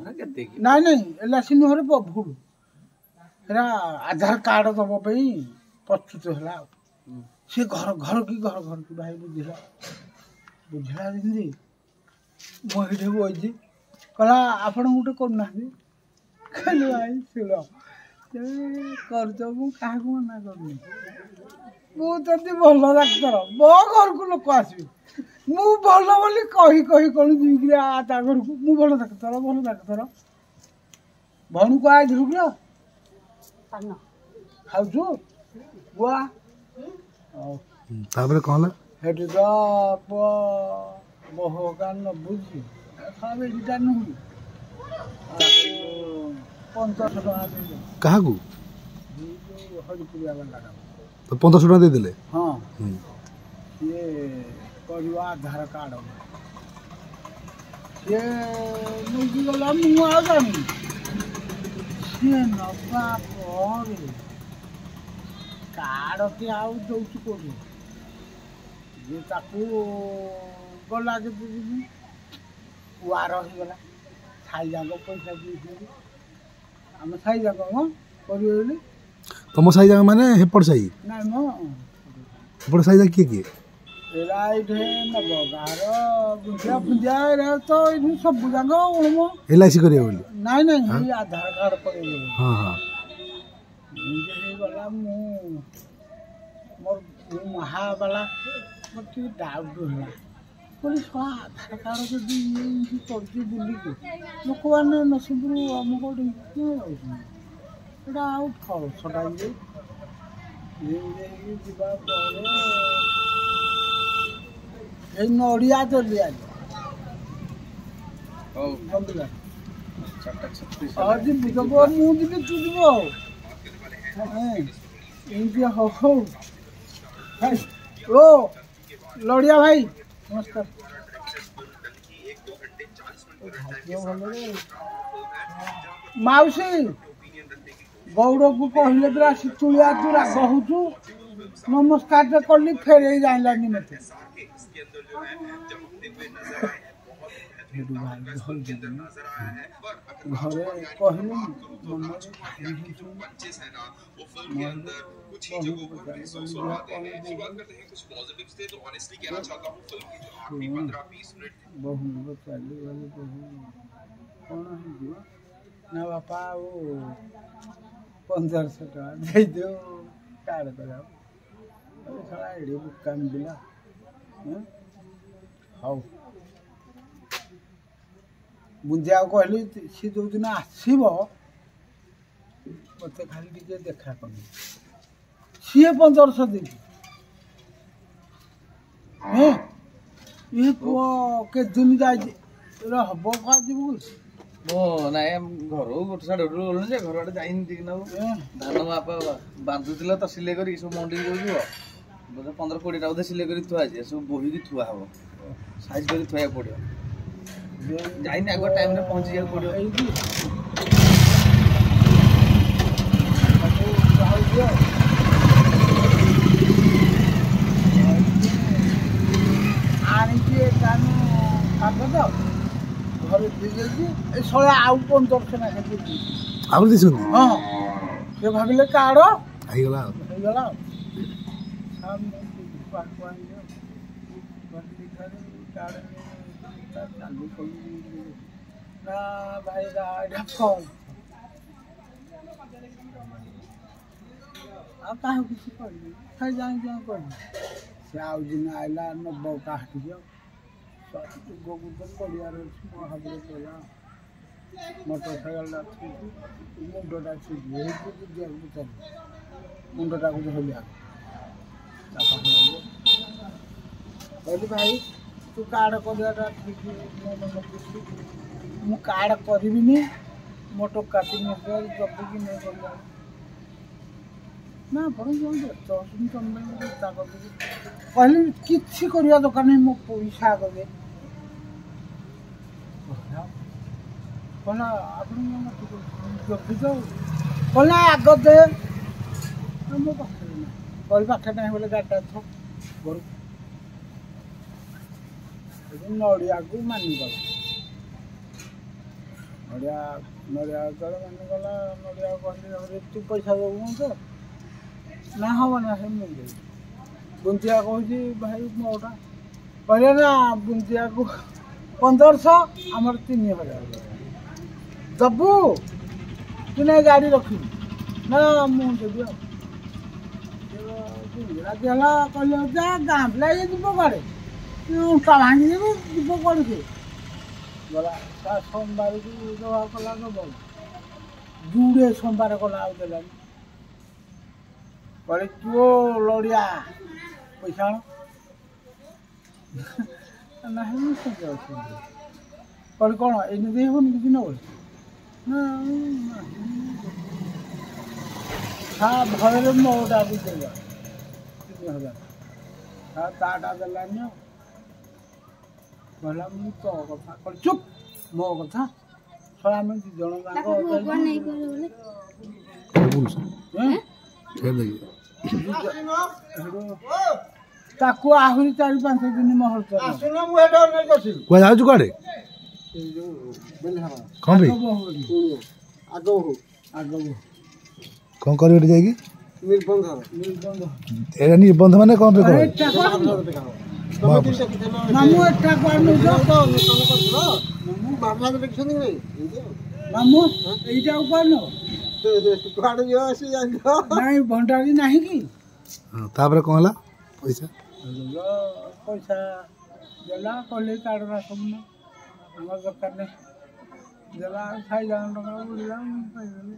ନାଇଁ ନାଇଁ ଏଲ୍ଆଇସି ନୁହଁରେ ଭୁଲ ଏରା ଆଧାର କାର୍ଡ ଦବା ପାଇଁ ପ୍ରସ୍ତୁତ ହେଲା ଆଉ ସେ ଘର ଘର କି ଭାଇ ବୁଝିଲା ଯେମିତି ମୁଁ ଏଇଠି ବଇଛି କହିଲା ଆପଣ ଗୋଟେ କରୁନାହାନ୍ତି କହିଲି ଭାଇ ଶୁଣ କରୁଛ ମୁଁ କାହାକୁ ମନା କରୁନି ମୁଁ ଯଦି ଭଲ ଡାକ୍ତର ମୋ ଘରକୁ ଲୋକ ଆସିବେ ମୁଁ ଭଲ ବୋଲି କହି କ'ଣ ଯିବିକିରି ତା ଘରକୁ ମୁଁ ଭଲ ଡାକ୍ତର ଭଉଣୀକୁ ଆଇଥିଲୁ କି ଖାଉଛୁ ଗୁଆ ତାପରେ କ'ଣ ହେଲା ସେଠି ତ ପୁଅ ବୋହୂ କାନ ନ ବୁଝି ଏଇଟା ନୁହେଁ 500 ଟଙ୍କା ଦେଇଦେଲେ କାହାକୁ ହରିପୁରିଆ ବାଲା 500 ଟଙ୍କା ଦେଇଦେଲେ ହଁ ସିଏ କରିବ ଆଧାର କାର୍ଡ ସିଏ ନେଇକି ଗଲା ମୁଁ ଆଉ ଜାଣିନି ସିଏ ନବା ପରେ କାର୍ଡଟି ଆଉ ଦଉଛି କୋଉଠି ଯେ ତାକୁ ଗଲା କେତେ ଦିନ ୱାର ହେଇଗଲା ସାଇଯାକ ପଇସା ଦେଇଛନ୍ତି ଆମେ ସାଇଯାକ ହଁ କରିବେ ବୋଲି ତମ ସାହି ଯାକ ମାନେ ହେପଟ ସାହି ନାଇଁ ମ ହେପଟ ସାହି ଯାକ କିଏ ଏରା ଏଇଠି ନବ ଗାଁର ବୁଝିଆ ଫୁଞ୍ଜିଆ ଏରା ତ ଏଇଠି ସବୁ ଯାକ ଏଲ୍ଆଇସି କରିବେ ବୋଲି ନାଇଁ ଏଇ ଆଧାର କାର୍ଡ କରେଇବେ ହଁ ହଁ ଏମିତି ହେଇଗଲା ମୋର ମହାବାଲା ମୋର ଟିକେ ଡାଉଟ୍ ହେଲା କହିଲି ଶଳା ଆଧାର କାର୍ଡ ଯଦି ଏମିତି କରୁଛି ବୁଲିକି ଲୋକମାନେ ନସିବୁରୁ ଆମକୁ କିଏ ଯାଉଛନ୍ତି ଏଇଟା ଆଉ ଫଳସଟା ହେଇକି ଯିବା ପରେ ଏଇ ନଡ଼ିଆ ଦେଲି ଆଜି ଯିବୁ ମୁଁ ଯିବି ତୁ ଯିବୁ ଆଉ ଏମିତି ହଉ ଓ ଲଡ଼ିଆ ଭାଇ ନମସ୍କାର ମାଉସୀ ଗୌଡ଼କୁ କହିଲେ ପୁରା ଶିତୁଳିଆ ତୁ ରାଗ ହଉଛୁ ନମସ୍କାରଟେ କଲି ଫେରେଇ ଜାଣିଲାନି ମତେ ଘରେ କହିଲେ ବହୁ ଚାଲିଗଲେ କ'ଣ ହେଇଯିବ ନା ବାପା ଆଉ 1500 ଟଙ୍କା ଦେଇଦିଅ କାର୍ଡ କରିବାକୁ ଶଳା ଏଠି ବୁକା ମିଳିଲା ହଉ ବୁଝିବାକୁ କହିଲି ସେ ଯେଉଁଦିନ ଆସିବ ମୋତେ ଖାଲି ଟିକେ ଦେଖା କରିବି ସିଏ 1500 ଦେଇଛି ଇଏ ପୁଅ କେତେ ଦିନ ଯାଇଛି ହବ କୁଆ ଯିବୁ ମୁଁ ନାଇଁ ଘରୁ ଗୋଟେ ସାଢେ ଗୋଟେ ଗଲୁଣି ଯେ ଘର ଆଡେ ଯାଇନି ଟିକେ ନାକୁ ଧାନ ବାପା ବାନ୍ଧୁଥିଲା ତ ସିଲେଇ କରିକି ସବୁ ମଣ୍ଡିକି ଦଉଥିବ ବୋଧେ 15-20ଟା ବୋଧେ ସିଲେଇ କରି ଥୁଆ ହେଇଛି ସବୁ ବୋହିକି ଥୁଆ ହବ ସାଇଜ କରି ଥୋଇବାକୁ ପଡିବ ଯାଇନି ଆଗ ଟାଇମରେ ପହଞ୍ଚି ଯିବାକୁ ପଡିବ ଆଣିଛି କାଗଜ ଘରେ ଦେଇଯାଇଛି ଏ ଶହେ ଆଉ 1500 ନାଖେ ଦେଇଛି ଆଉ ଦେଇଛନ୍ତି ହଁ ସେ ଭାବିଲେ କାର୍ଡ ହେଇଗଲା ଆଉ ନା ଭାଇ ଏଇଟା ଫୋନ ଆଉ କାହାକୁ କିଛି କହିବି ଖାଇ ଯାଇକି କହିବି ସେ ଆଉ ଦିନ ଆଇଲା ନବ କାହାଠିକି ଯୁଗକୁ ତ ପଡ଼ିବାର ଅଛି ମହାବୀର ପଡ଼ିଲା ମୋଟର ସାଇକେଲଟା ମୁଣ୍ଡଟା ଛିଡ଼ି ହେଇକି ବୁଝିବାକୁ ଚାଲି ମୁଣ୍ଡଟାକୁ ଧରିବାକୁ କହିଲି ଭାଇ ତୁ କାର୍ଡ କରିବାଟା ଠିକ୍ ମୁଁ କାର୍ଡ କରିବିନି ମୋ ଟଙ୍କା 3000 ଜବିକି ନେଇ ଗଲା ନା ଆପଣ କହିଲି କିଛି କରିବା ଦରକାର ନାହିଁ ମୋ ପଇସା ଆଗରେ କହିଲା ଆପଣ ଜବି ତ କହିଲା ଆଗ ଦେ ମୋ ପାଖରେ ନାହିଁ କହିଲି ପାଖରେ ନାହିଁ ବୋଲେ ଗାଡ଼ିଟା ଥ ଘରକୁ ନଡ଼ିଆକୁ ମାନିଗଲା ନଡ଼ିଆ ନଡ଼ିଆ ଯେତେବେଳେ ମାନେ ଗଲା ନଡ଼ିଆ କହିଲି ହରେ ତୁ ପଇସା ଦେବୁ ତ ନା ହେବ ନା ସେ ମୁଁ ଦେବି ବୁନ୍ଦିଆ କହୁଛି ଭାଇ ମୋଟା କହିଲେ ନା ବୁନ୍ଦିଆକୁ 1500 ଆମର 3000 ଦେବୁ ତୁ ନାଇଁ ଗାଡ଼ି ରଖିବୁ ନା ମୁଁ ଦେବି ଆଉ ରାଜି ହେଲା କହିଲେ ଯା ଗାଁ ପିଲା ଇଏ ଯିବ କୁଆଡ଼େ ଉଁଟା ଭାଙ୍ଗିଦେବି ଯିବ କୁଆଡ଼େ ସେ ଗଲା ତା ସୋମବାରକୁ ଦେବା କଲା ଦେବ ଜୁଡ଼େ ସୋମବାର କଲା ଆଉ ଦେଲାନି କହିଲେ ପୁଅ ଲଡ଼ିଆ ପଇସା ଆଣ ନାହିଁ ମୁଁ ସେଠି ଅଛି କହିଲି କ'ଣ ଏଇନେ ଦେଇ ହେବନି କିଛି ନେବ ନା ଭୟରେ ମୋଟା ବି ଦେବା 3000 ତାଟା ଦେଲାନି ଆଉ କହିଲା ମୁଁ ତୋ କଥା କହିଲି ଚୁପ୍ ମୋ କଥା ଶଳା ଆମେ 2 ଜଣ ଯାକ ତାକୁ ଆହୁରି 4-5 ଦିନ ମହଲ କୁଆ ଯାଉଛୁ କୁଆଡ଼େ କ'ଣ ପାଇଁ କ'ଣ କରିବ ଏଠି ଯାଇକି ଏଇଟା ନିର୍ବନ୍ଧ ମାନେ କ'ଣ ପାଇଁ ମାମୁଁ ଏଟା ମାମୁଁ ଏଇଟା କୁଆଡ଼େ ନାଇଁ ଭଣ୍ଡାରୀ ନାହିଁ କି ତାପରେ କ'ଣ ହେଲା ପଇସା ପଇସା ଦେଲା କହିଲେ କାର୍ଡ଼ରା ସବୁ ନା ଆମର ଦରକାର ନାହିଁ ଦେଲା 6000 ଟଙ୍କା ବୁଡ଼ିଲା ମୁଁ ପାଇଗଲି